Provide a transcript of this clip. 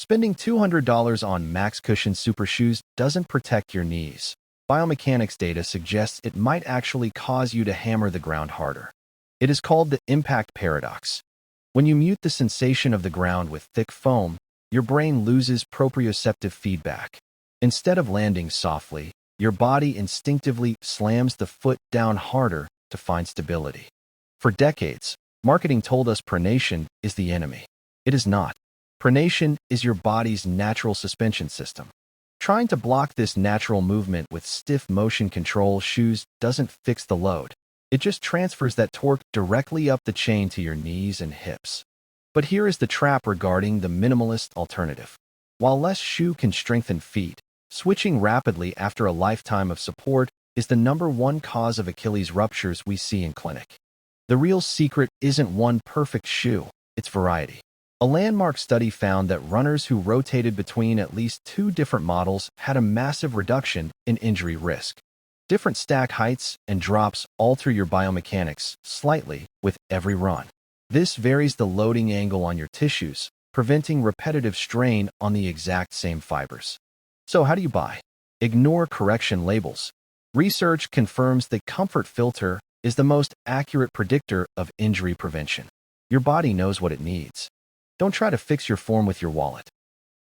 Spending $200 on Max Cushion Super Shoes doesn't protect your knees. Biomechanics data suggests it might actually cause you to hammer the ground harder. It is called the impact paradox. When you mute the sensation of the ground with thick foam, your brain loses proprioceptive feedback. Instead of landing softly, your body instinctively slams the foot down harder to find stability. For decades, marketing told us pronation is the enemy. It is not. Pronation is your body's natural suspension system. Trying to block this natural movement with stiff motion control shoes doesn't fix the load. It just transfers that torque directly up the chain to your knees and hips. But here is the trap regarding the minimalist alternative. While less shoe can strengthen feet, switching rapidly after a lifetime of support is the #1 cause of Achilles ruptures we see in clinic. The real secret isn't one perfect shoe, it's variety. A landmark study found that runners who rotated between at least 2 different models had a massive reduction in injury risk. Different stack heights and drops alter your biomechanics slightly with every run. This varies the loading angle on your tissues, preventing repetitive strain on the exact same fibers. So how do you buy? Ignore correction labels. Research confirms the comfort filter is the most accurate predictor of injury prevention. Your body knows what it needs. Don't try to fix your form with your wallet.